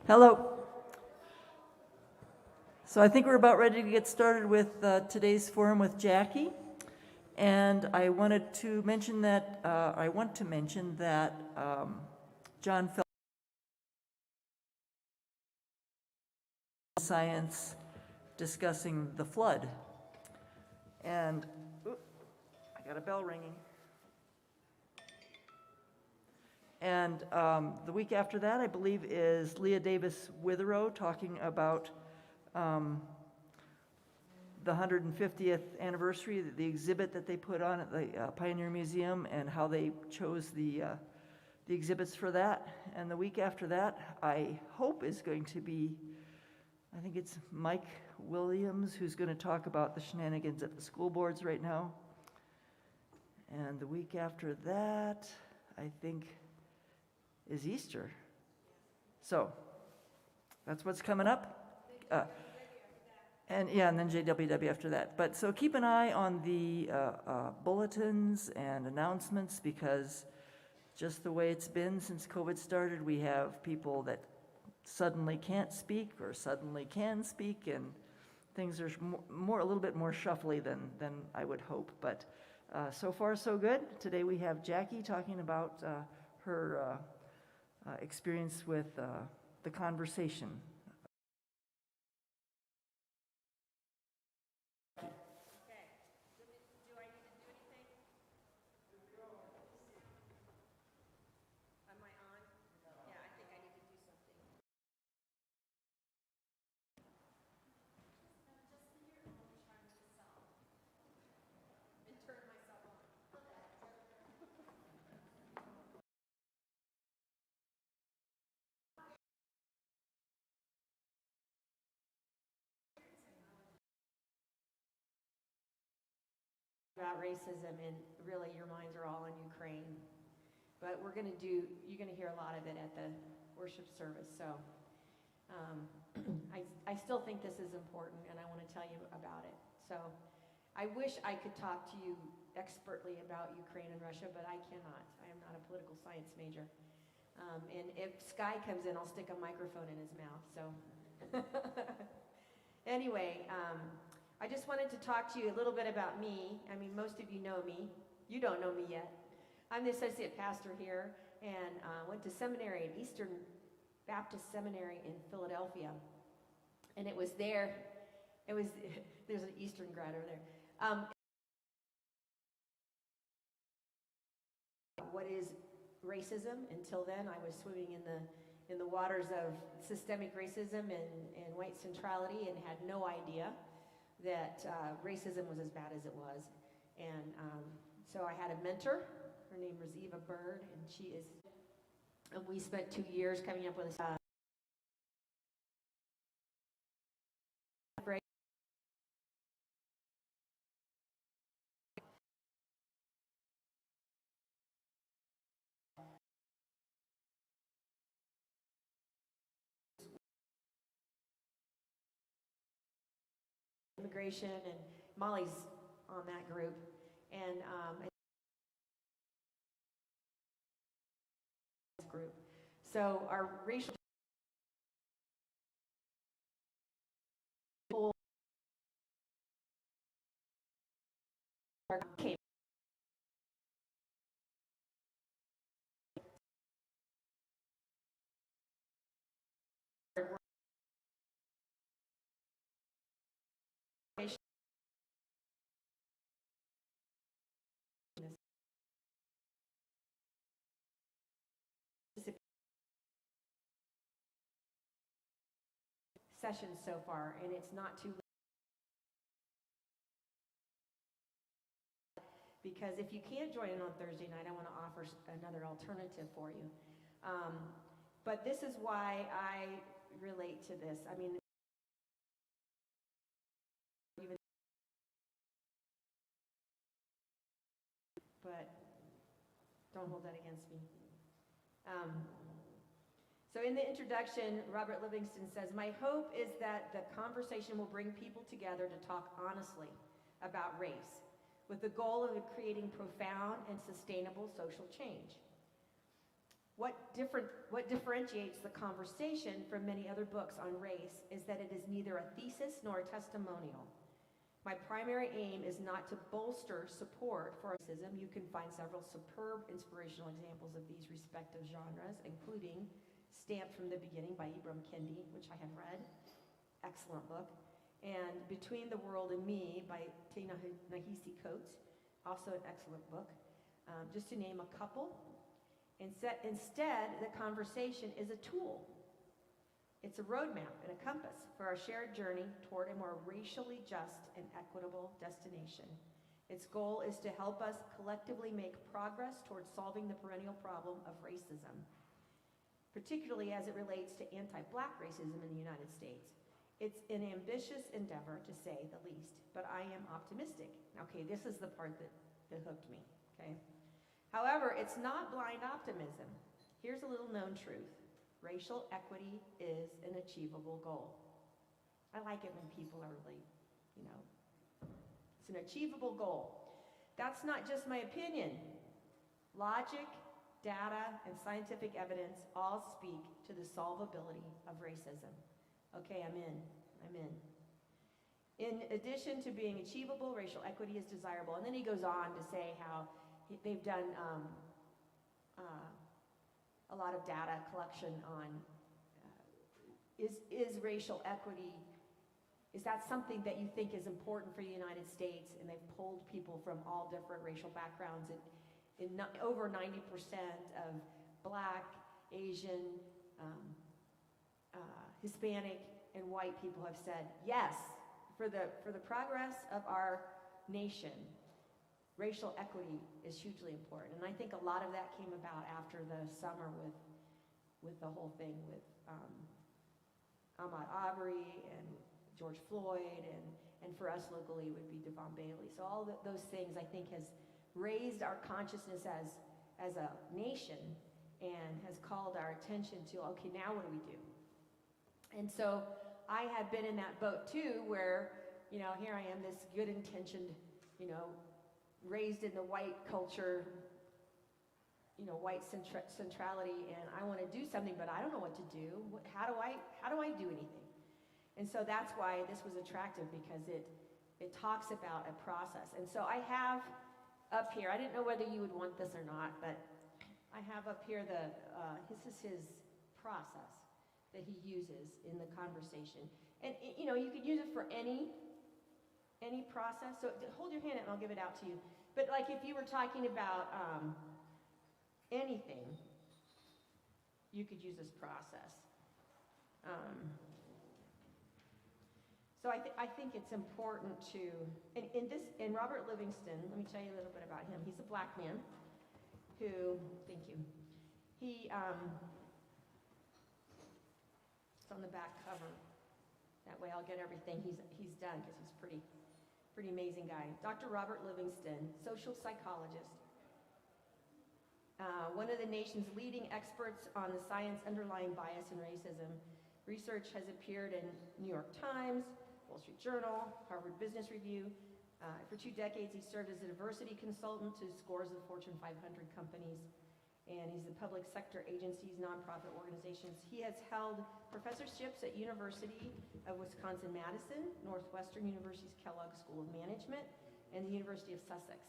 Hello. So I think we're about ready to get started with today's forum with Jackie. And I wanted to mention that, John Fel science discussing the flood. And I got a bell ringing. And the week after that, I believe, is Leah Davis Witherow talking about the 150th anniversary, the exhibit that they put on at the Pioneer Museum, and how they chose the exhibits for that. And the week after that, I hope, is going to be, I think it's Mike Williams, who's going to talk about the shenanigans at the school boards right now. And the week after that, I think, is Easter. So that's what's coming up. And then JWW after that. But so keep an eye on the bulletins and announcements, because just the way it's been since COVID started, we have people that suddenly can't speak or suddenly can speak, and things are a little bit more shuffly than I would hope. But so far so good. Today we have Jackie talking about her experience with the conversation. About racism, and really your minds are all on Ukraine, but you're going to hear a lot of it at the worship service. So I still think this is important, and I want to tell you about it. So I wish I could talk to you expertly about Ukraine and Russia, but I cannot. I am not a political science major, and if Sky comes in, I'll stick a microphone in his mouth. So anyway, I just wanted to talk to you a little bit about me. I mean, most of you know me. You don't know me yet. I'm the associate pastor here, and went to seminary at Eastern Baptist Seminary in Philadelphia. And it was there, there's an Eastern grad over there. What is racism? Until then, I was swimming in the waters of systemic racism and white centrality, and had no idea that racism was as bad as it was. And so I had a mentor. Her name was Eva Bird, and we spent 2 years coming up with a immigration, and Molly's on that group, and group. So our racial came sessions so far, and it's not too late. Because if you can't join in on Thursday night, I want to offer another alternative for you. But this is why I relate to this. I mean, but don't hold that against me. So in the introduction, Robert Linvingston says, "My hope is that the conversation will bring people together to talk honestly about race, with the goal of creating profound and sustainable social change. What differentiates the conversation from many other books on race is that it is neither a thesis nor a testimonial. My primary aim is not to bolster support for racism. You can find several superb inspirational examples of these respective genres, including Stamped from the Beginning by Ibram Kendi, which I have read. Excellent book. And Between the World and Me by Ta-Nehisi Coates, also an excellent book. Just to name a couple. Instead, the conversation is a tool. It's a roadmap and a compass for our shared journey toward a more racially just and equitable destination. Its goal is to help us collectively make progress towards solving the perennial problem of racism, particularly as it relates to anti-Black racism in the United States. It's an ambitious endeavor, to say the least, but I am optimistic. Okay, this is the part that hooked me, okay? However, it's not blind optimism. Here's a little known truth. Racial equity is an achievable goal. I like it when people are really, it's an achievable goal. That's not just my opinion. Logic, data, and scientific evidence all speak to the solvability of racism. Okay, I'm in. In addition to being achievable, racial equity is desirable. And then he goes on to say how they've done a lot of data collection on is racial equity, is that something that you think is important for the United States? And they've polled people from all different racial backgrounds, and over 90% of Black, Asian, Hispanic, and white people have said yes, for the progress of our nation, racial equity is hugely important. And I think a lot of that came about after the summer with the whole thing with Ahmaud Arbery and George Floyd, and for us locally it would be Devon Bailey. So all those things I think has raised our consciousness as a nation and has called our attention to, okay, now what do we do? And so I have been in that boat too, where, here I am, this good-intentioned, raised in the white culture, white centrality, and I want to do something, but I don't know what to do. How do I do anything? And so that's why this was attractive, because it talks about a process. And so I have up here, I didn't know whether you would want this or not, but I have up here this is his process that he uses in the conversation. And you could use it for any process. So hold your hand up and I'll give it out to you. But like if you were talking about anything, you could use this process. So I think it's important to, and Robert Linvingston, let me tell you a little bit about him. He's a Black man who, thank you, it's on the back cover. That way I'll get everything he's done, because he's pretty amazing guy. Dr. Robert Linvingston, social psychologist, one of the nation's leading experts on the science underlying bias and racism. Research has appeared in New York Times, Wall Street Journal, Harvard Business Review. For 2 decades, he served as a diversity consultant to scores of Fortune 500 companies, and he's the public sector agencies, nonprofit organizations. He has held professorships at University of Wisconsin-Madison, Northwestern University's Kellogg School of Management, and the University of Sussex.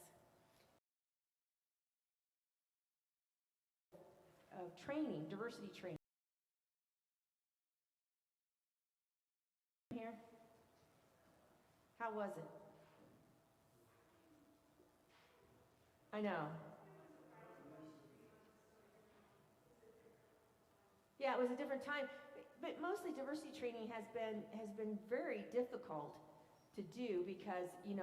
Training, diversity training. Here. How was it? I know. Yeah, it was a different time, but mostly diversity training has been very difficult to do, because you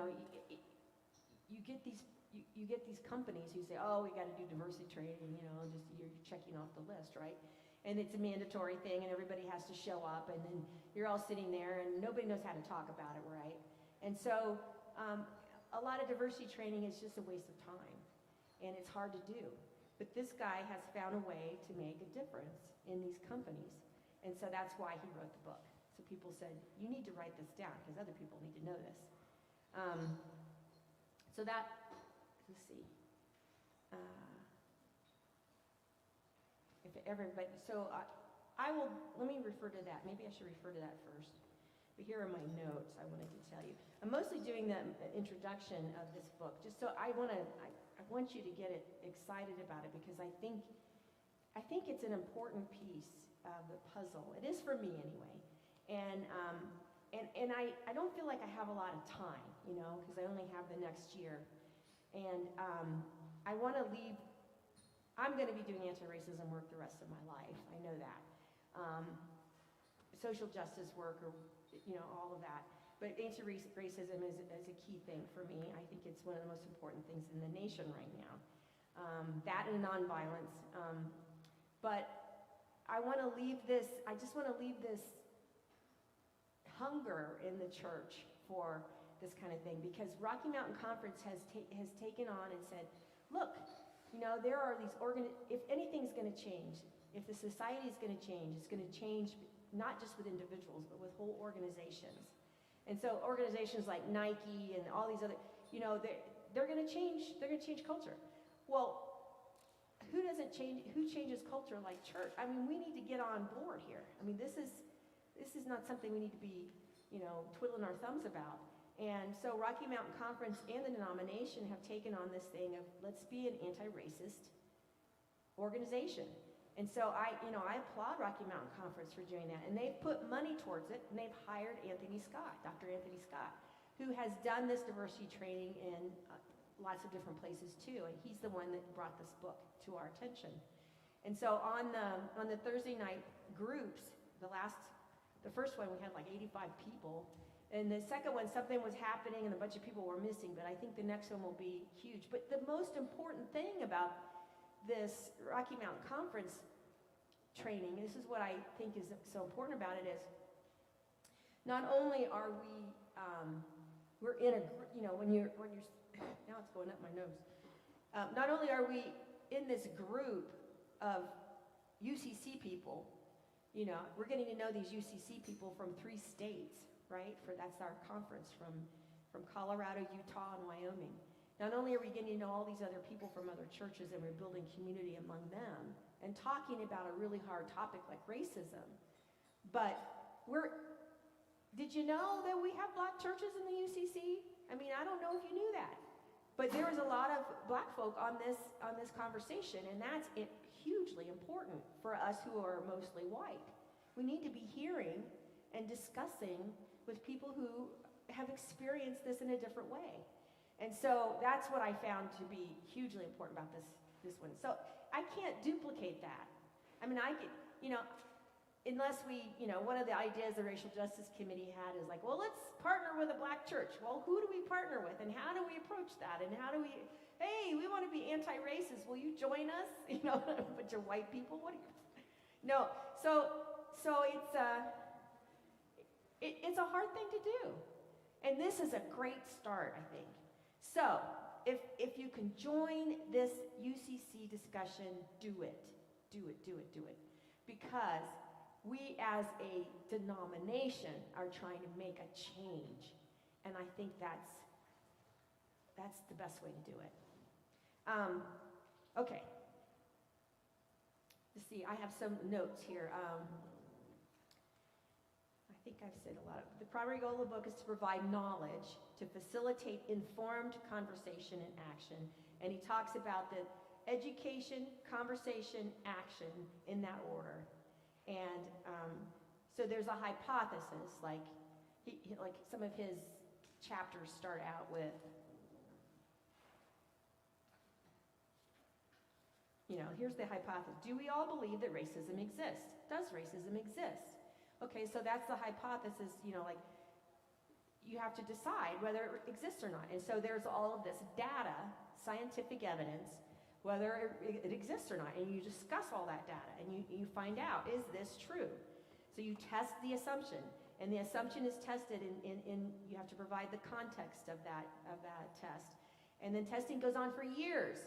get these companies who say, oh, we got to do diversity training, just you're checking off the list, right? And it's a mandatory thing, and everybody has to show up, and then you're all sitting there, and nobody knows how to talk about it, right? And so a lot of diversity training is just a waste of time, and it's hard to do. But this guy has found a way to make a difference in these companies, and so that's why he wrote the book. So people said, you need to write this down, because other people need to know this. So that, let's see. if everybody, so I will, let me refer to that. Maybe I should refer to that first. But here are my notes I wanted to tell you. I'm mostly doing the introduction of this book, just so I want you to get excited about it, because I think it's an important piece of the puzzle. It is for me anyway. And I don't feel like I have a lot of time, because I only have the next year. And I want to leave, I'm going to be doing anti-racism work the rest of my life. I know that. Social justice work, or all of that. But anti-racism is a key thing for me. I think it's one of the most important things in the nation right now. That and nonviolence. But I want to leave this, I just want to leave this hunger in the church for this kind of thing, because Rocky Mountain Conference has taken on and said, look, there are these if anything's going to change, if the society is going to change, it's going to change not just with individuals, but with whole organizations. And so organizations like Nike and all these other, they're going to change culture. Well, who changes culture like church? I mean, we need to get on board here. I mean, this is not something we need to be, twiddling our thumbs about. And so Rocky Mountain Conference and the denomination have taken on this thing of, let's be an anti-racist organization. And so I applaud Rocky Mountain Conference for doing that. And they've put money towards it, and they've hired Dr. Anthony Scott, who has done this diversity training in lots of different places too. And he's the one that brought this book to our attention. And so on the Thursday night groups, the first one we had like 85 people. And the second one, something was happening and a bunch of people were missing, but I think the next one will be huge. But the most important thing about this Rocky Mountain Conference training, this is what I think is so important about it, is not only are we, we're in a, when you're, now it's going up my nose. Not only are we in this group of UCC people, we're getting to know these UCC people from 3 states, right? That's our conference from Colorado, Utah, and Wyoming. Not only are we getting to know all these other people from other churches, and we're building community among them and talking about a really hard topic like racism, but did you know that we have black churches in the UCC? I mean, I don't know if you knew that, but there was a lot of black folk on this conversation, and that's hugely important for us who are mostly white. We need to be hearing and discussing with people who have experienced this in a different way. And so that's what I found to be hugely important about this one. So I can't duplicate that. I mean, I could, unless we, one of the ideas the Racial Justice Committee had is like, well, let's partner with a black church. Well, who do we partner with, and how do we approach that? And how do we, hey, we want to be anti-racist. Will you join us? A bunch of white people. What do you? No. So it's a hard thing to do, and this is a great start, I think. So if you can join this UCC discussion, do it. Because we as a denomination are trying to make a change. And I think that's the best way to do it. Okay. Let's see, I have some notes here. I think I've said a lot of, the primary goal of the book is to provide knowledge to facilitate informed conversation and action. And he talks about the education, conversation, action in that order. And so there's a hypothesis, like some of his chapters start out with, here's the hypothesis. Do we all believe that racism exists? Does racism exist? Okay, so that's the hypothesis, you have to decide whether it exists or not. And so there's all of this data, scientific evidence, whether it exists or not. And you discuss all that data, and you find out, is this true? So you test the assumption, and the assumption is tested in you have to provide the context of that test. And then testing goes on for years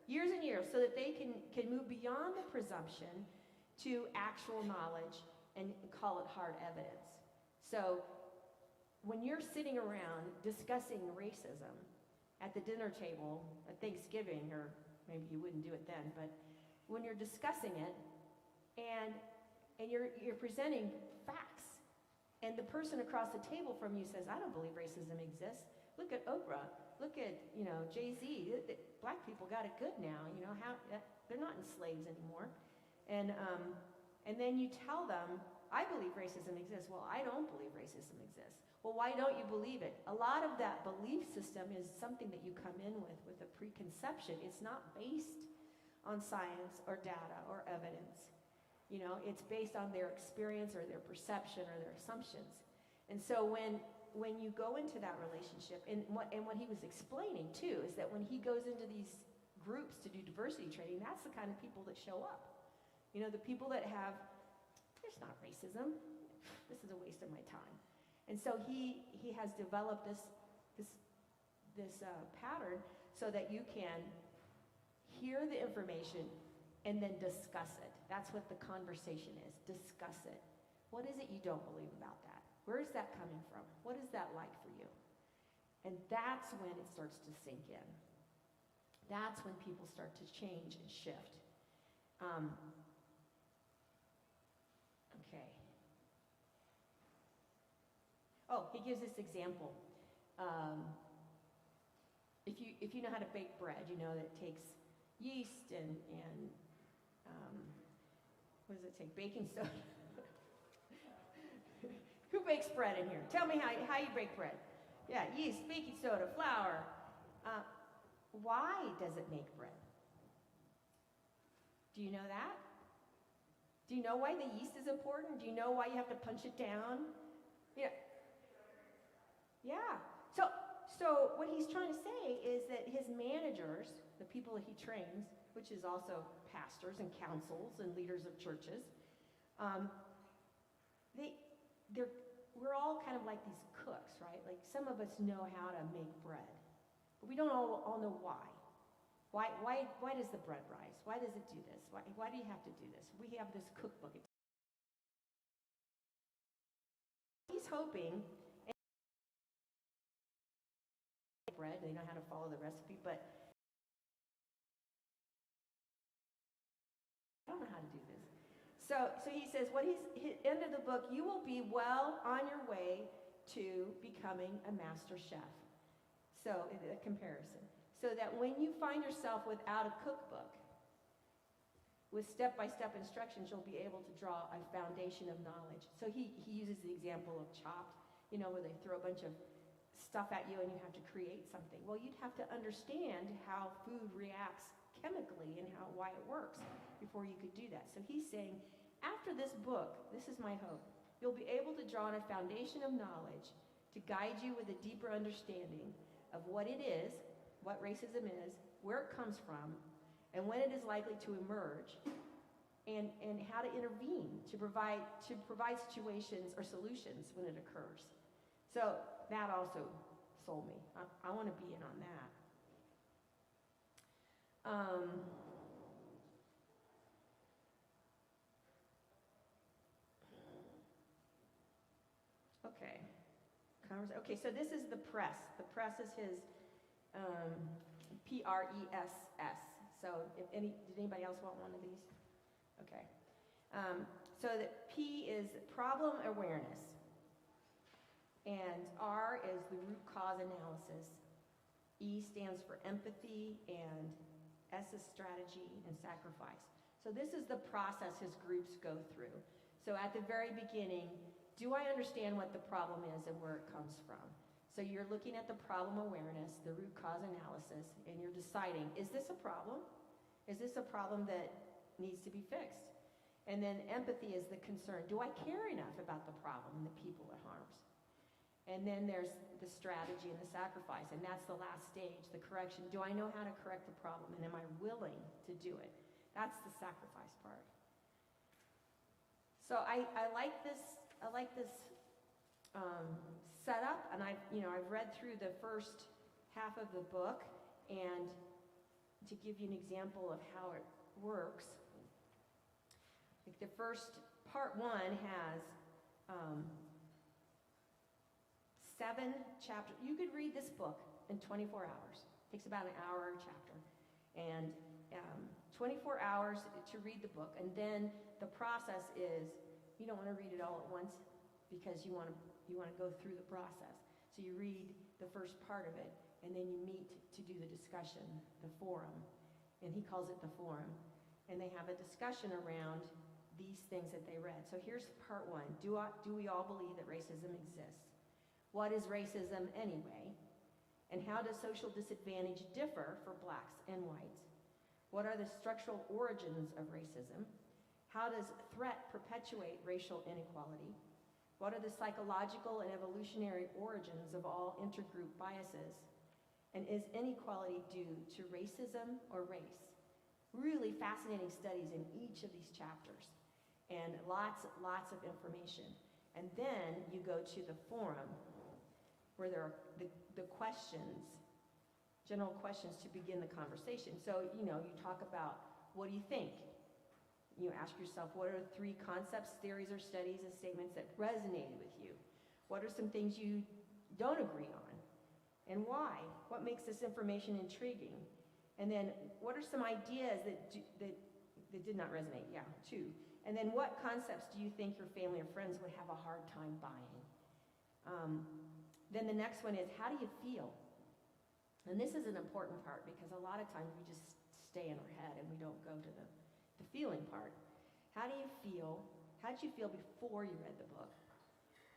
and years, so that they can move beyond the presumption to actual knowledge and call it hard evidence. So when you're sitting around discussing racism at the dinner table at Thanksgiving, or maybe you wouldn't do it then, but when you're discussing it, and you're presenting facts, and the person across the table from you says, I don't believe racism exists. Look at Oprah. Look at, Jay-Z. Black people got it good now. They're not enslaved anymore. And then you tell them, I believe racism exists. Well, I don't believe racism exists. Well, why don't you believe it? A lot of that belief system is something that you come in with a preconception. It's not based on science or data or evidence. It's based on their experience or their perception or their assumptions. And so when you go into that relationship, and what he was explaining too is that when he goes into these groups to do diversity training, that's the kind of people that show up. The people that have, there's not racism. This is a waste of my time. And so he has developed this pattern so that you can hear the information and then discuss it. That's what the conversation is. Discuss it. What is it you don't believe about that? Where is that coming from? What is that like for you? And that's when it starts to sink in. That's when people start to change and shift. Okay. Oh, he gives this example. If you know how to bake bread, you know that it takes yeast and what does it take? Baking soda. Who bakes bread in here? Tell me how you bake bread. Yeah, yeast, baking soda, flour. Why does it make bread? Do you know that? Do you know why the yeast is important? Do you know why you have to punch it down? Yeah. Yeah. So what he's trying to say is that his managers, the people that he trains, which is also pastors and councils and leaders of churches, we're all kind of like these cooks, right? Like some of us know how to make bread, but we don't all know why. Why does the bread rise? Why does it do this? Why do you have to do this? We have this cookbook. He's hoping bread, they know how to follow the recipe, but I don't know how to do this. So he says, end of the book, you will be well on your way to becoming a master chef. So, a comparison. So that when you find yourself without a cookbook, with step-by-step instructions, you'll be able to draw a foundation of knowledge. So he uses the example of Chopped, where they throw a bunch of stuff at you and you have to create something. Well, you'd have to understand how food reacts chemically and why it works before you could do that. So he's saying, after this book, this is my hope, you'll be able to draw on a foundation of knowledge to guide you with a deeper understanding of what it is, what racism is, where it comes from, and when it is likely to emerge, and how to intervene to provide situations or solutions when it occurs. So that also sold me. I want to be in on that. Okay, so this is the press. The press is his PRESS. So did anybody else want one of these? Okay. So the P is problem awareness. And R is the root cause analysis. E stands for empathy, and S is strategy and sacrifice. So this is the process his groups go through. So at the very beginning, do I understand what the problem is and where it comes from? So you're looking at the problem awareness, the root cause analysis, and you're deciding, is this a problem? Is this a problem that needs to be fixed? And then empathy is the concern. Do I care enough about the problem and the people it harms? And then there's the strategy and the sacrifice, and that's the last stage, the correction. Do I know how to correct the problem, and am I willing to do it? That's the sacrifice part. So I like this setup, and I've read through the first half of the book, and to give you an example of how it works, like the first part 1 has 7 chapters. You could read this book in 24 hours. It takes about an hour a chapter, and 24 hours to read the book, and then the process is, you don't want to read it all at once because you want to go through the process. So you read the first part of it, and then you meet to do the discussion, the forum, and he calls it the forum. And they have a discussion around these things that they read. So here's part one. Do we all believe that racism exists? What is racism anyway? And how does social disadvantage differ for blacks and whites? What are the structural origins of racism? How does threat perpetuate racial inequality? What are the psychological and evolutionary origins of all intergroup biases? And is inequality due to racism or race? Really fascinating studies in each of these chapters, and lots of information. And then you go to the forum, where there are the questions, general questions to begin the conversation. So, you talk about, what do you think? You ask yourself, what are 3 concepts, theories, or studies and statements that resonated with you? What are some things you don't agree on? And why? What makes this information intriguing? And then, what are some ideas that did not resonate? Yeah, 2. And then, what concepts do you think your family or friends would have a hard time buying? Then the next one is, how do you feel? And this is an important part, because a lot of times we just stay in our head and we don't go to the feeling part. How do you feel? How did you feel before you read the book?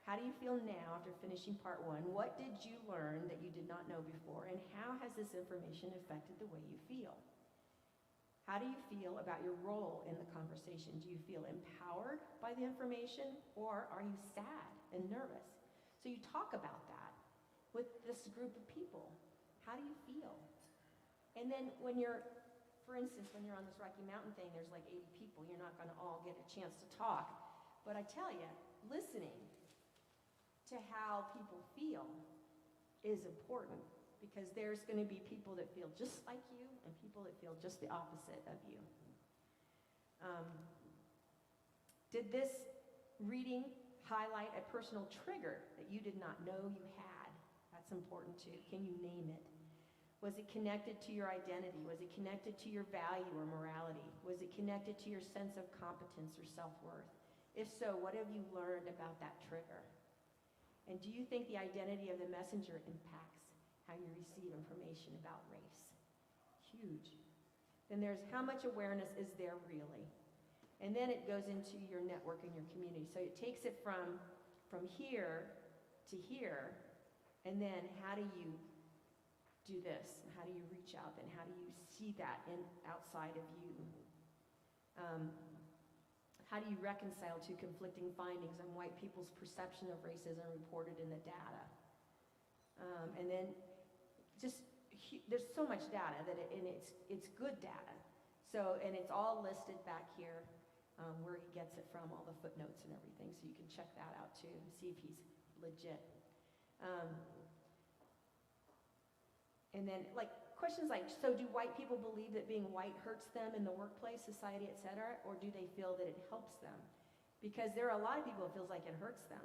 How do you feel now after finishing part 1? What did you learn that you did not know before? And how has this information affected the way you feel? How do you feel about your role in the conversation? Do you feel empowered by the information, or are you sad and nervous? So you talk about that with this group of people. How do you feel? And then when you're, for instance, when you're on this Rocky Mountain thing, there's like 80 people. You're not going to all get a chance to talk. But I tell you, listening to how people feel is important, because there's going to be people that feel just like you and people that feel just the opposite of you. Did this reading highlight a personal trigger that you did not know you had? That's important too. Can you name it? Was it connected to your identity? Was it connected to your value or morality? Was it connected to your sense of competence or self-worth? If so, what have you learned about that trigger? And do you think the identity of the messenger impacts how you receive information about race? Huge. Then there's, how much awareness is there really? And then it goes into your network and your community. So it takes it from here to here, and then how do you do this? How do you reach out? And how do you see that outside of you? How do you reconcile two conflicting findings on white people's perception of racism reported in the data? And then there's so much data and it's good data. So, and it's all listed back here where he gets it from, all the footnotes and everything. So you can check that out too and see if he's legit. And then questions like, so do white people believe that being white hurts them in the workplace, society, etc., or do they feel that it helps them? Because there are a lot of people that feels like it hurts them,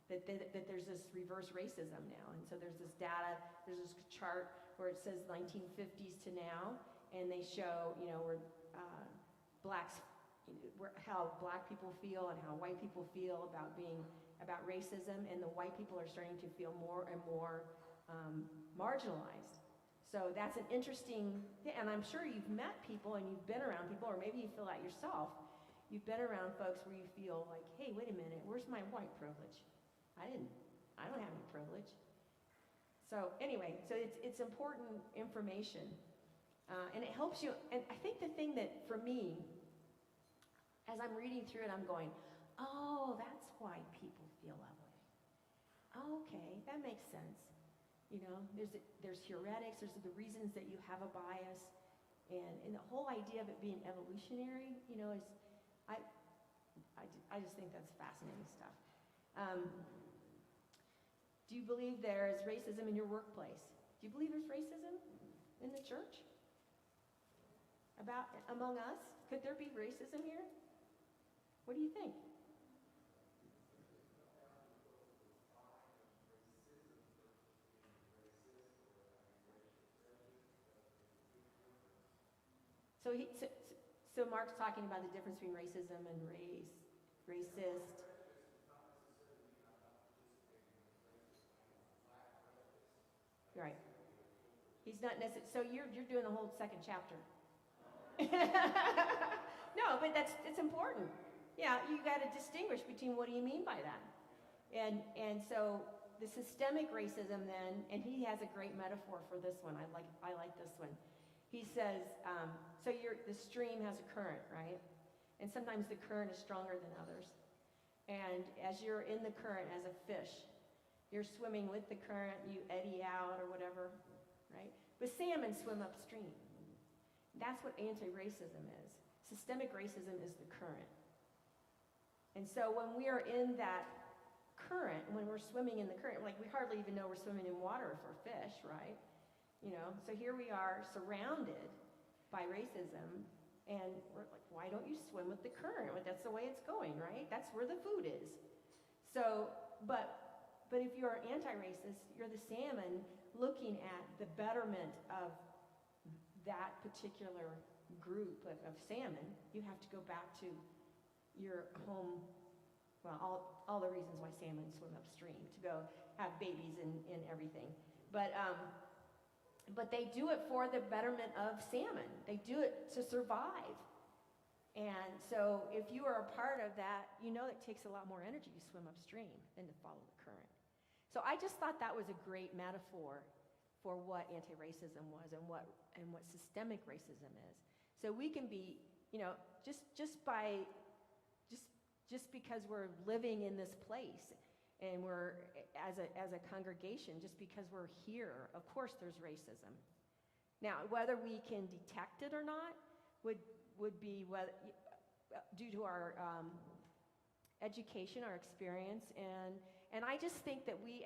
that there's this reverse racism now. And so there's this data, there's this chart where it says 1950s to now, and they show, where how black people feel and how white people feel about racism, and the white people are starting to feel more and more marginalized. So that's an interesting thing, and I'm sure you've met people and you've been around people, or maybe you feel that yourself. You've been around folks where you feel like, hey, wait a minute, where's my white privilege? I don't have any privilege. So anyway, so it's important information, and it helps you. And I think the thing that, for me, as I'm reading through it, I'm going, oh, that's why people feel that way. Okay, that makes sense. There's heuretics, there's the reasons that you have a bias, and the whole idea of it being evolutionary, is, I just think that's fascinating stuff. Do you believe there is racism in your workplace? Do you believe there's racism in the church? Among us? Could there be racism here? What do you think? Mark's talking about the difference between racism and racist. Right. He's not necessarily, so you're doing a whole second chapter. No, but it's important. Yeah, you got to distinguish between what do you mean by that. And so the systemic racism then, and he has a great metaphor for this one. I like this one. He says, so the stream has a current, right? And sometimes the current is stronger than others. And as you're in the current as a fish, you're swimming with the current, you eddy out or whatever, right? But salmon swim upstream. That's what anti-racism is. Systemic racism is the current. And so when we are in that current, when we're swimming in the current, like we hardly even know we're swimming in water if we're fish, right? You know, so here we are surrounded by racism, and we're like, why don't you swim with the current? Well, that's the way it's going, right? That's where the food is. So, but if you're anti-racist, you're the salmon looking at the betterment of that particular group of salmon. You have to go back to your home, well, all the reasons why salmon swim upstream, to go have babies and everything. But they do it for the betterment of salmon. They do it to survive. And so if you are a part of that, you know it takes a lot more energy to swim upstream than to follow the current. So I just thought that was a great metaphor for what anti-racism was and what systemic racism is. So we can be, you know, just because we're living in this place and we're as a congregation, just because we're here, of course there's racism. Now, whether we can detect it or not would be due to our education, our experience, and I just think that we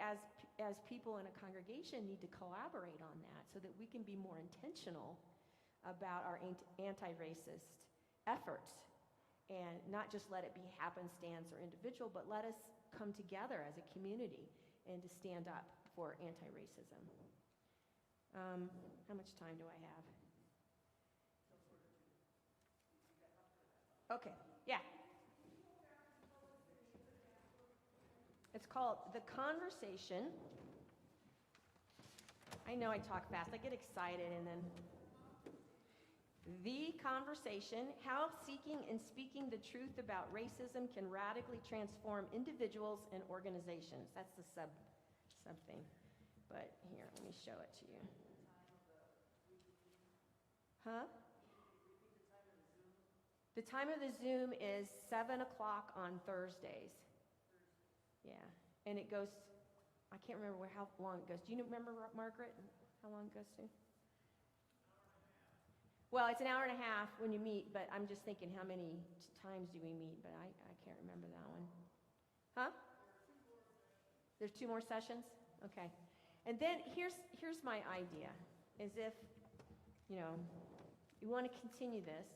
as people in a congregation need to collaborate on that so that we can be more intentional about our anti-racist efforts and not just let it be happenstance or individual, but let us come together as a community and to stand up for anti-racism. How much time do I have? Okay, yeah. It's called The Conversation. I know I talk fast. I get excited and then... The Conversation, How Seeking and Speaking the Truth About Racism Can Radically Transform Individuals and Organizations. That's the sub thing. But here, let me show it to you. Huh? The time of the Zoom is 7 o'clock on Thursdays. Yeah, and it goes, I can't remember how long it goes. Do you remember, Margaret, how long it goes to? Well, it's an hour and a half when you meet, but I'm just thinking how many times do we meet, but I can't remember that one. Huh? There's 2 more sessions? Okay. And then here's my idea, is if, you know, you want to continue this,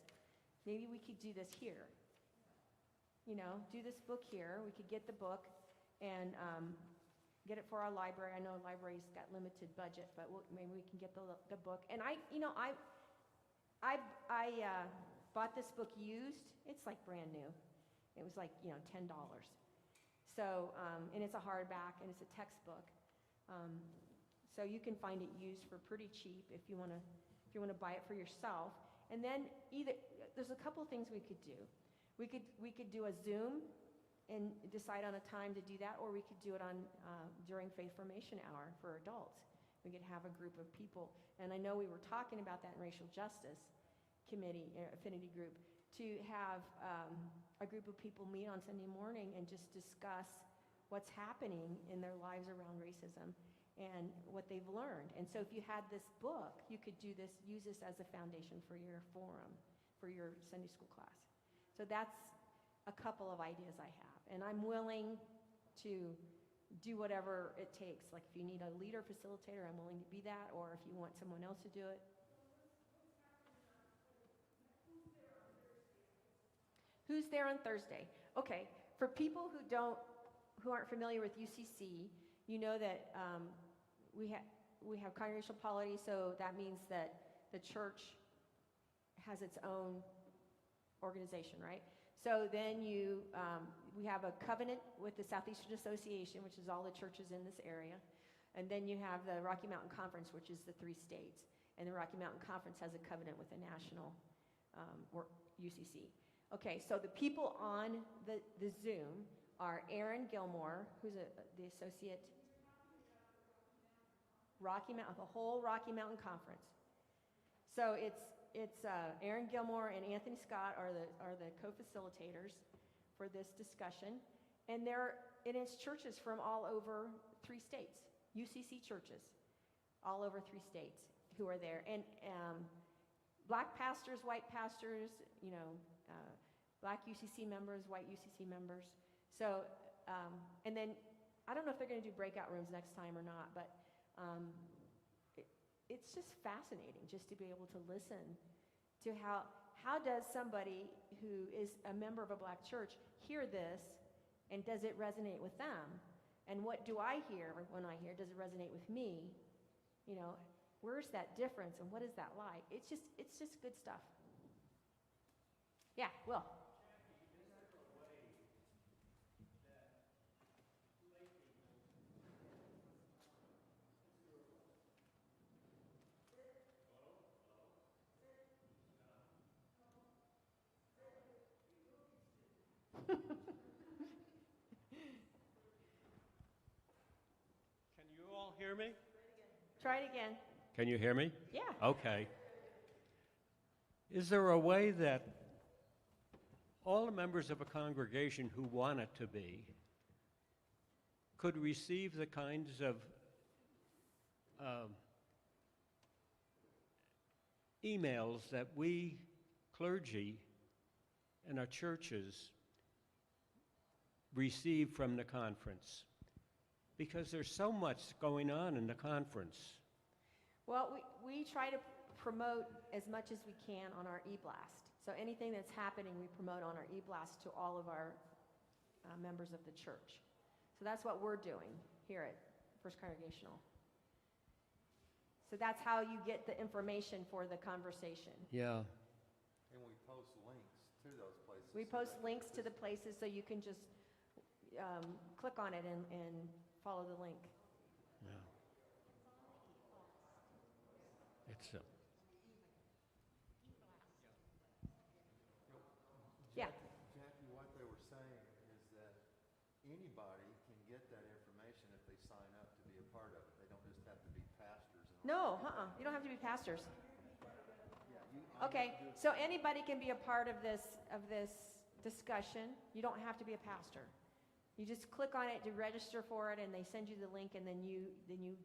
maybe we could do this here. You know, do this book here. We could get the book and get it for our library. I know library's got limited budget, but maybe we can get the book. And I bought this book used. It's like brand new. It was like, you know, $10. So, and it's a hardback and it's a textbook. So you can find it used for pretty cheap if you want to buy it for yourself. And then there's a couple of things we could do. We could do a Zoom and decide on a time to do that, or we could do it on during Faith Formation Hour for adults. We could have a group of people, and I know we were talking about that in Racial Justice Committee, affinity group, to have a group of people meet on Sunday morning and just discuss what's happening in their lives around racism and what they've learned. And so if you had this book, you could use this as a foundation for your forum, for your Sunday school class. So that's a couple of ideas I have, and I'm willing to do whatever it takes. Like if you need a leader, facilitator, I'm willing to be that, or if you want someone else to do it. Who's there on Thursday? Okay, for people who aren't familiar with UCC, you know that we have congregational polity, so that means that the church has its own organization, right? So then we have a covenant with the Southeastern Association, which is all the churches in this area. And then you have the Rocky Mountain Conference, which is the 3 states. And the Rocky Mountain Conference has a covenant with the national or UCC. Okay, so the people on the Zoom are Aaron Gilmore, who's the associate Rocky Mountain, the whole Rocky Mountain Conference. So it's Aaron Gilmore and Anthony Scott are the co-facilitators for this discussion, and it's churches from all over 3 states, UCC churches, all over 3 states who are there, and black pastors, white pastors, black UCC members, white UCC members. So, and then I don't know if they're going to do breakout rooms next time or not, but it's just fascinating just to be able to listen to how does somebody who is a member of a black church hear this, and does it resonate with them? And what do I hear when I hear? Does it resonate with me? Where's that difference, and what is that like? It's just good stuff. Yeah, Will. Can you all hear me? Try it again. Can you hear me? Yeah. Okay. Is there a way that all the members of a congregation who want it to be could receive the kinds of emails that we clergy and our churches receive from the conference? Because there's so much going on in the conference. Well, we try to promote as much as we can on our e-blast. So anything that's happening, we promote on our e-blast to all of our members of the church. So that's what we're doing here at First Congregational. So that's how you get the information for the conversation. Yeah. And we post links to those places. We post links to the places so you can just click on it and follow the link. Yeah. It's Yeah. Jackie, what they were saying is that anybody can get that information if they sign up to be a part of it. They don't just have to be pastors. No, you don't have to be pastors. Okay, so anybody can be a part of this discussion. You don't have to be a pastor. You just click on it to register for it, and they send you the link, and then you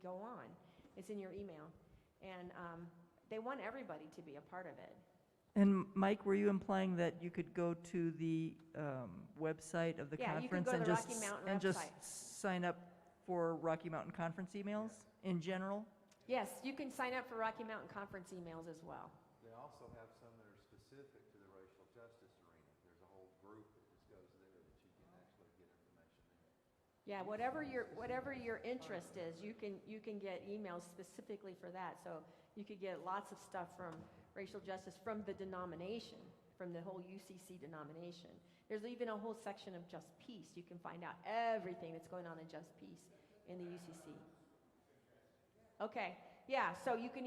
go on. It's in your email, and they want everybody to be a part of it. And Mike, were you implying that you could go to the website of the Yeah, you can conference go to and the just Rocky Mountain and just website. sign up for Rocky Mountain Conference emails in general? Yes, you can sign up for Rocky Mountain Conference emails as well. They also have some that are specific to the racial justice arena. There's a whole group that just goes there that you can actually get information in. Yeah, whatever your interest is, you can get emails specifically for that. So you could get lots of stuff from racial justice from the denomination, from the whole UCC denomination. There's even a whole section of Just Peace. You can find out everything that's going on in Just Peace in the UCC. Okay, yeah, so you can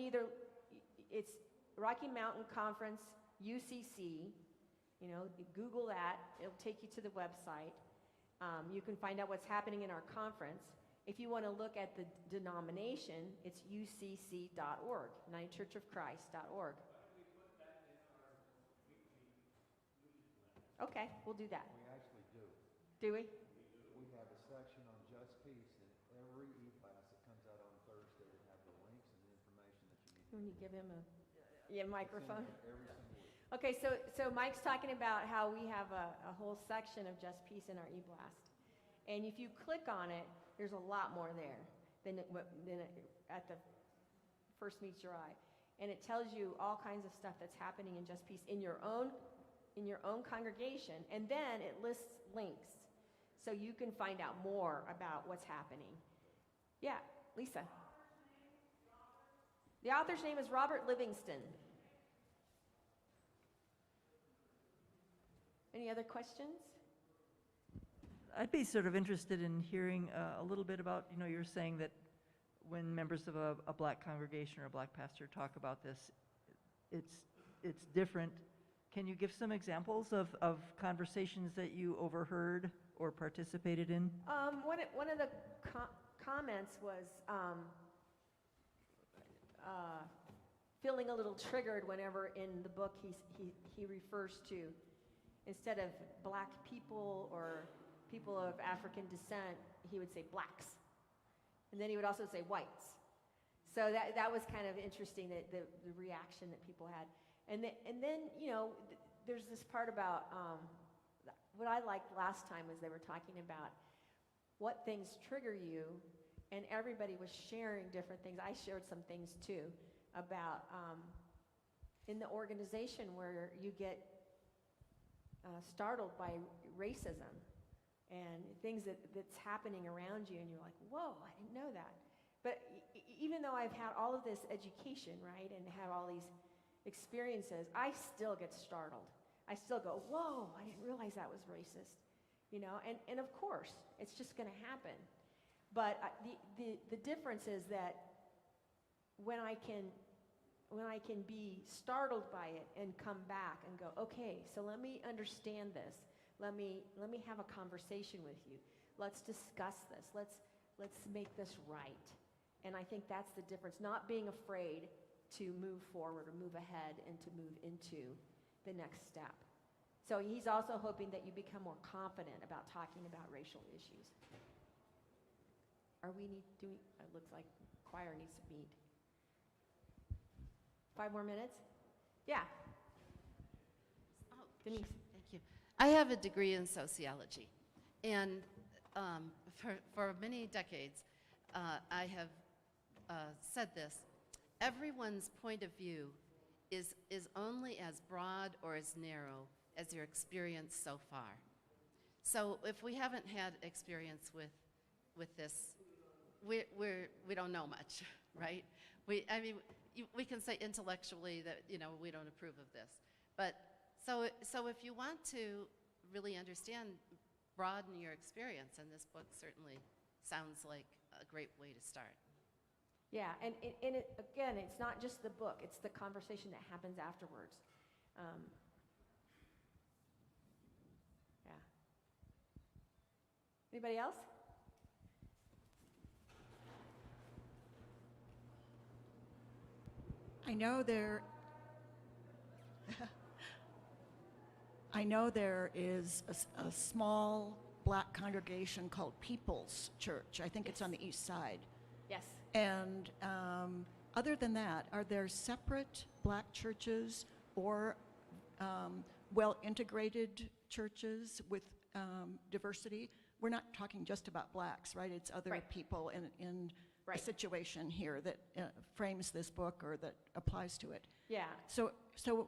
it's Rocky Mountain Conference, UCC, Google that, it'll take you to the website. You can find out what's happening in our conference. If you want to look at the denomination, it's ucc.org, UnitedChurchOfChrist.org. Okay, we'll do that. We actually do. Do we? We have a section on Just Peace in every e-class that comes out on Thursday that have the links and the information that you need. When you give him a microphone. It's in there every single week. Okay, so Mike's talking about how we have a whole section of Just Peace in our e-blast. And if you click on it, there's a lot more there than at the first meets your eye. And it tells you all kinds of stuff that's happening in Just Peace in your own congregation. And then it lists links so you can find out more about what's happening. Yeah, Lisa. The author's name is Robert Linvingston. Any other questions? I'd be sort of interested in hearing a little bit about, you're saying that when members of a black congregation or a black pastor talk about this, it's different. Can you give some examples of conversations that you overheard or participated in? One of the comments was feeling a little triggered whenever in the book he refers to, instead of black people or people of African descent, he would say blacks. And then he would also say whites. So that was kind of interesting, the reaction that people had. And then there's this part about, what I liked last time was they were talking about what things trigger you, and everybody was sharing different things. I shared some things too about in the organization where you get startled by racism and things that's happening around you, and you're like, whoa, I didn't know that. But even though I've had all of this education, right, and have all these experiences, I still get startled. I still go, whoa, I didn't realize that was racist. And of course, it's just going to happen. But the difference is that when I can be startled by it and come back and go, okay, so let me understand this. Let me have a conversation with you. Let's discuss this. Let's make this right. And I think that's the difference, not being afraid to move forward or move ahead and to move into the next step. So he's also hoping that you become more confident about talking about racial issues. It looks like choir needs to meet. 5 more minutes? Yeah. Oh, Denise. thank you. I have a degree in sociology, and for many decades, I have said this: everyone's point of view is only as broad or as narrow as your experience so far. So if we haven't had experience with this, we don't know much, right? We can say intellectually that we don't approve of this, but so if you want to really understand, broaden your experience, and this book certainly sounds like a great way to start. Yeah, and again, it's not just the book, it's the conversation that happens afterwards. Yeah. Anybody else? I know there is a small black congregation called People's Church. I think it's on the east side. Yes. And other than that, are there separate black churches or well-integrated churches with diversity? We're not talking just about blacks, right? It's other Right. people in Right. a situation here that frames this book or that applies to it. Yeah. So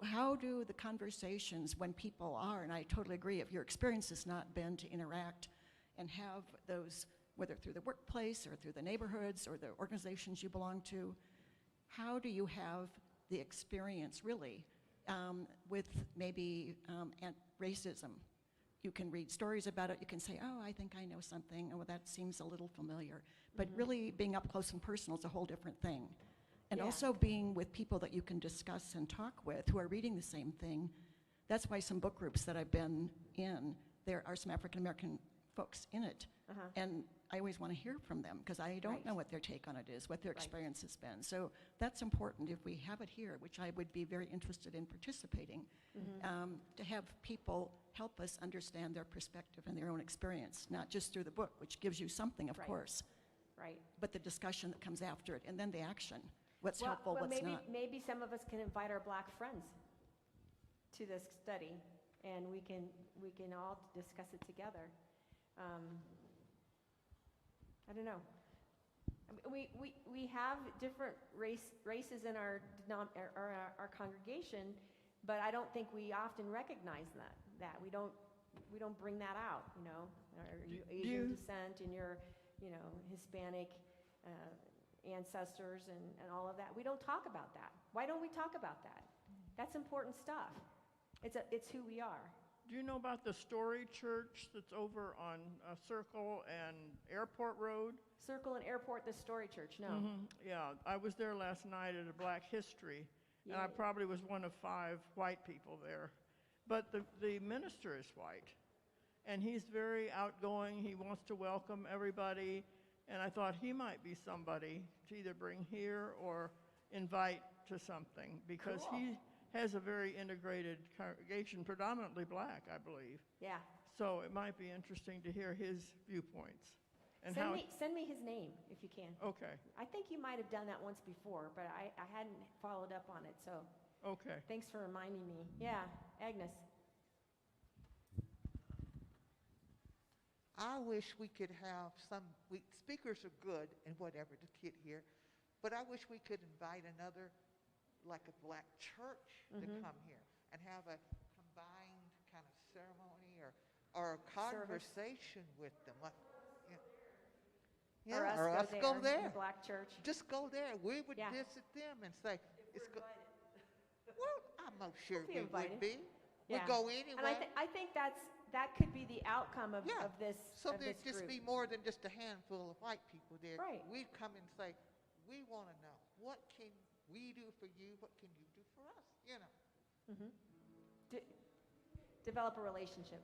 how do the conversations when people are, and I totally agree, if your experience has not been to interact and have those, whether through the workplace or through the neighborhoods or the organizations you belong to, how do you have the experience really with maybe racism? You can read stories about it, you can say, oh, I think I know something, oh, that seems a little familiar. But really being up close and personal is a whole different thing. And Yeah. also being with people that you can discuss and talk with who are reading the same thing. That's why some book groups that I've been in, there are some African American folks in it. Uh-huh. And I always want to hear from them because I don't Right. know what their take on it is, what their Right. experience has been. So that's important if we have it here, which I would be very interested in participating, to have people help us understand their perspective and their own experience, not just through the book, which gives you something, of Right. course, Right. but the discussion that comes after it, and then the action. What's helpful, what's maybe, not. Maybe some of us can invite our black friends to this study, and we can all discuss it together. I don't know. We have different races in our congregation, but I don't think we often recognize that we don't bring that out. Are you Asian descent and your Hispanic ancestors and all of that? We don't talk about that. Why don't we talk about that? That's important stuff. It's who we are. Do you know about the Story Church that's over on Circle and Airport Road? Circle and Airport, the Story Church, no. Yeah, I was there last night at a Black History, and I Yay. probably was one of 5 white people there. But the minister is white, and he's very outgoing. He wants to welcome everybody, and I thought he might be somebody to either bring here or invite to something, because Cool. he has a very integrated congregation, predominantly black, I believe. Yeah. So it might be interesting to hear his viewpoints. And Send me his name if you can. Okay, I think you might have done that once before, but I hadn't followed up on it, so okay. thanks for reminding me. Yeah, Agnes. I wish we could have speakers are good and whatever to get here, but I wish we could invite another, like a black church to come here and have a combined kind of ceremony or a conversation with them. Like, yeah, or us go in there. the Black Church. Just go there. We would Yeah. visit them and say, well, I'm not sure We'll be we would invited. be. Yeah. We'd go anyway. And I think that could be the outcome of this So of there'd this just group. be more than just a handful of white people there. Right. We'd come and say, we want to know, what can we do for you? What can you do for us? You know. Develop a relationship.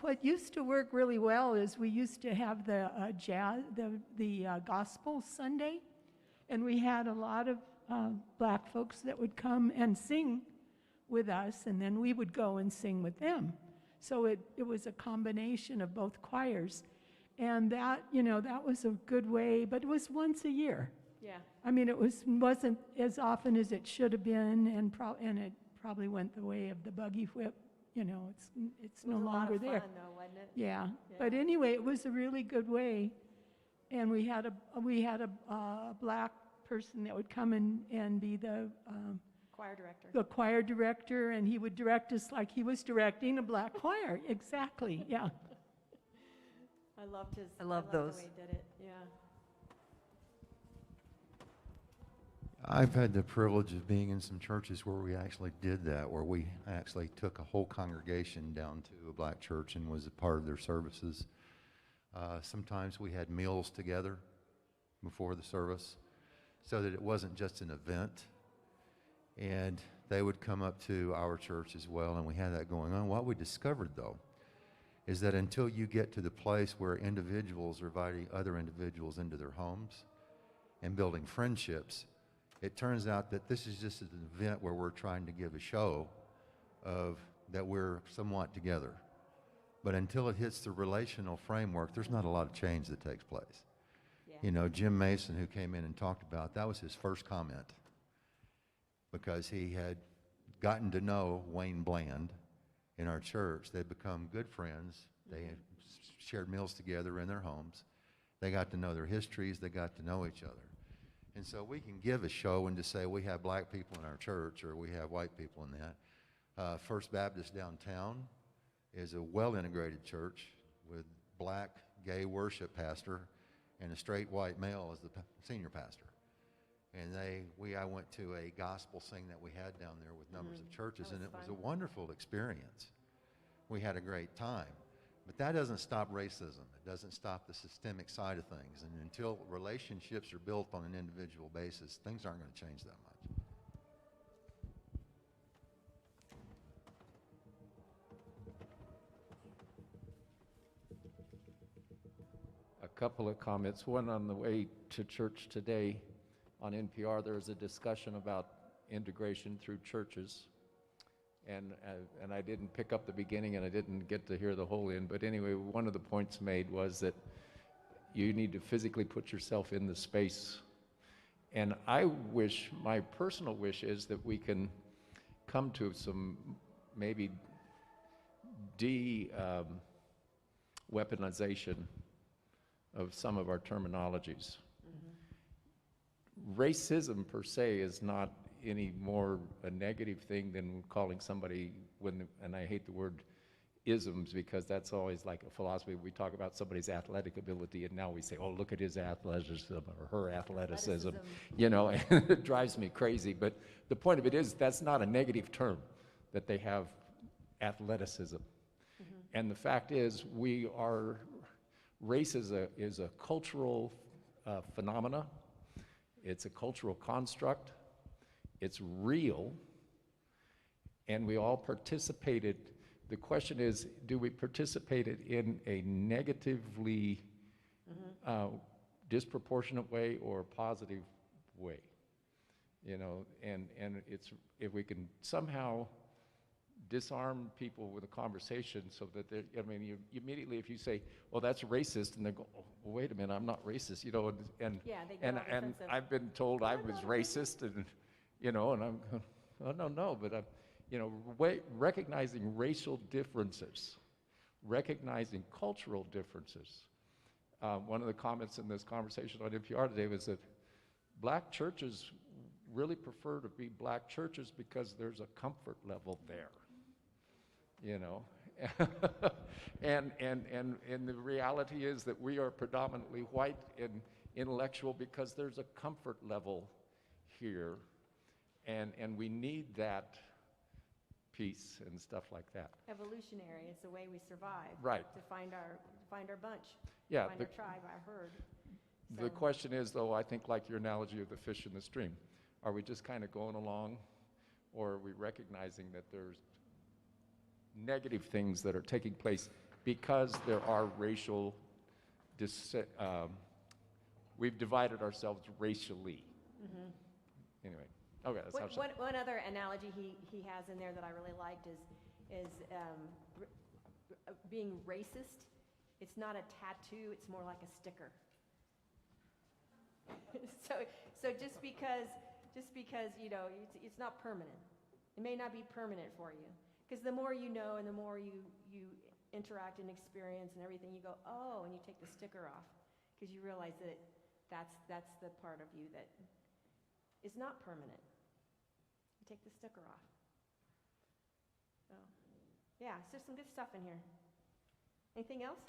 What used to work really well is we used to have the gospel Sunday, and we had a lot of black folks that would come and sing with us, and then we would go and sing with them. So it was a combination of both choirs, and that was a good way. But it was once a year. Yeah. I mean, it wasn't as often as it should have been, and it probably went the way of the buggy whip. It's no longer there. It was a lot of fun, though, wasn't it? Yeah, but anyway, it was a really good way, and we had a black person that would come and be the Choir director. director, and he would direct us like he was directing a black choir. Exactly, yeah. I loved I love those. the way he did it. Yeah. I've had the privilege of being in some churches where we actually did that, where we actually took a whole congregation down to a black church and was a part of their services. Sometimes we had meals together before the service so that it wasn't just an event. And they would come up to our church as well, and we had that going on. What we discovered, though, is that until you get to the place where individuals are inviting other individuals into their homes and building friendships, it turns out that this is just an event where we're trying to give a show of that we're somewhat together. But until it hits the relational framework, there's not a lot of change that takes place. Yeah. Jim Mason, who came in and talked about, that was his first comment, because he had gotten to know Wayne Bland in our church. They'd become good friends. They had shared meals together in their homes. They got to know their histories. They got to know each other. And so we can give a show and just say we have black people in our church or we have white people in that. First Baptist downtown is a well-integrated church with black, gay worship pastor and a straight white male as the senior pastor. And I went to a gospel sing that we had down there with numbers of churches, and it was a wonderful experience. We had a great time. But that doesn't stop racism. It doesn't stop the systemic side of things. And until relationships are built on an individual basis, things aren't going to change that much. A couple of comments. One, on the way to church today on NPR, there was a discussion about integration through churches. And I didn't pick up the beginning, and I didn't get to hear the whole end. But anyway, one of the points made was that you need to physically put yourself in the space. And my personal wish is that we can come to some maybe weaponization of some of our terminologies. Racism per se is not any more a negative thing than calling somebody, and I hate the word isms, because that's always like a philosophy. We talk about somebody's athletic ability, and now we say, oh, look at his athleticism or her athleticism, you know, and it drives me crazy. But the point of it is, that's not a negative term, that they have athleticism. And the fact is, race is a cultural phenomena. It's a cultural construct. It's real. And we all participated. The question is, do we participate in a negatively disproportionate way or a positive way? You know, and it's, if we can somehow disarm people with a conversation so that they're, I mean, you immediately, if you say, well, that's racist, and they go, oh, well, wait a minute, I'm not racist, you know, Yeah, they get all and defensive. I've been told I was racist, and, you know, and I'm, oh, no, but I'm, you know, recognizing racial differences, recognizing cultural differences. One of the comments in this conversation on NPR today was that black churches really prefer to be black churches because there's a comfort level there, you know. and the reality is that we are predominantly white and intellectual because there's a comfort level here, and we need that peace and stuff like that. Evolutionary, it's the way we survive. Right. To find our bunch. Yeah. Find our tribe, our herd. The So- question is, though, I think like your analogy of the fish in the stream, are we just kind of going along, or are we recognizing that there's negative things that are taking place because there are racial, we've divided ourselves racially. Anyway, okay, that's how One other analogy he has in there that I really liked is being racist. It's not a tattoo, it's more like a sticker. So just because you know, it's not permanent. It may not be permanent for you, because the more you know and the more you interact and experience and everything, you go, oh, and you take the sticker off, because you realize that that's the part of you that is not permanent. You take the sticker off. So, yeah, so there's some good stuff in here. Anything else?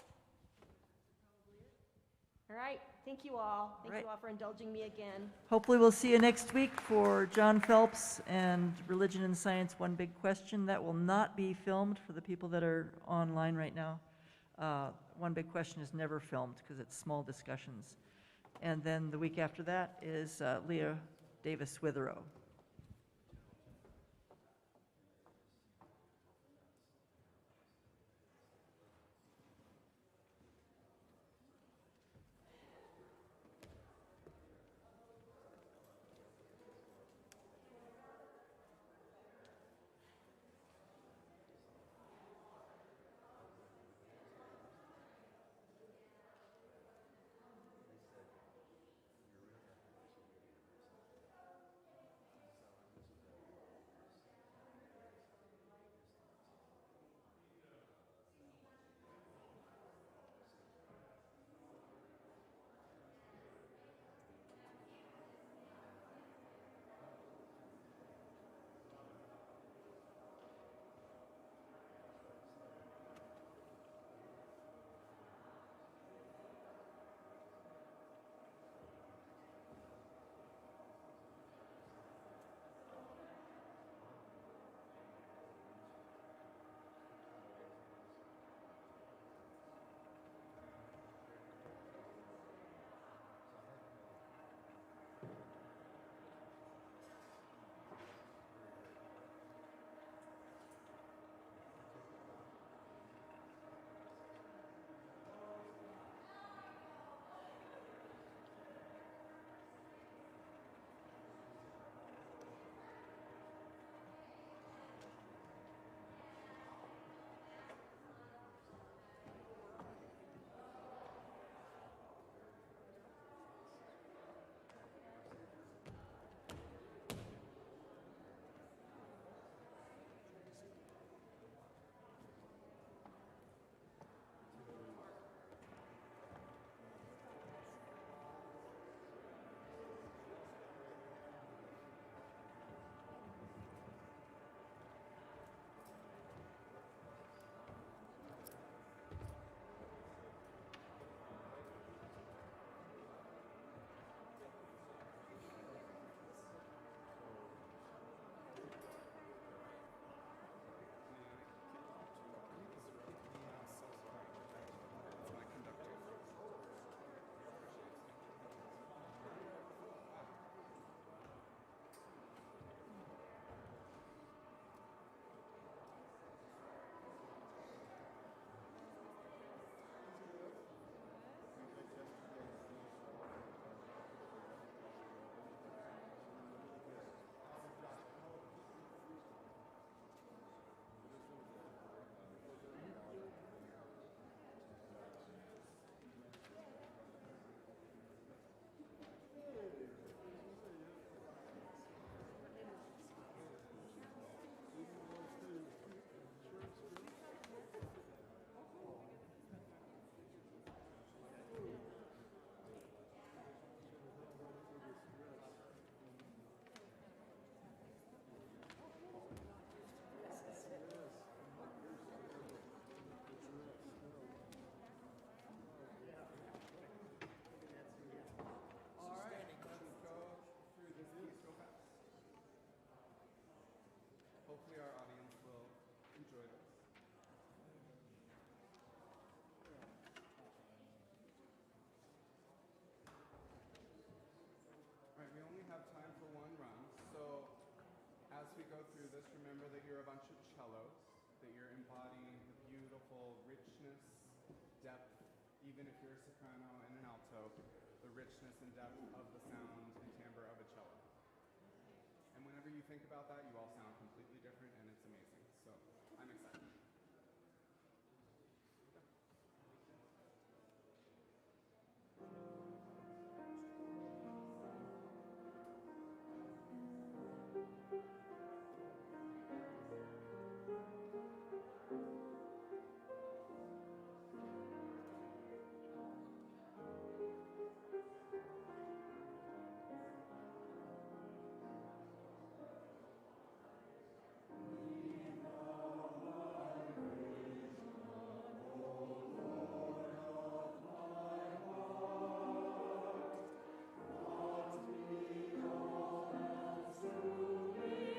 All right, thank you all. Thank you all for indulging me again. Hopefully, we'll see you next week for John Phelps and Religion and Science, One Big Question. That will not be filmed for the people that are online right now. One Big Question is never filmed because it's small discussions. And then the week after that is Leah Davis Witherow. remember that you're a bunch of cellos, that you're embodying the beautiful richness, depth, even if you're a soprano and an alto, the richness and depth of the sound and timbre of a cello. And whenever you think about that, you all sound completely different, and it's amazing. So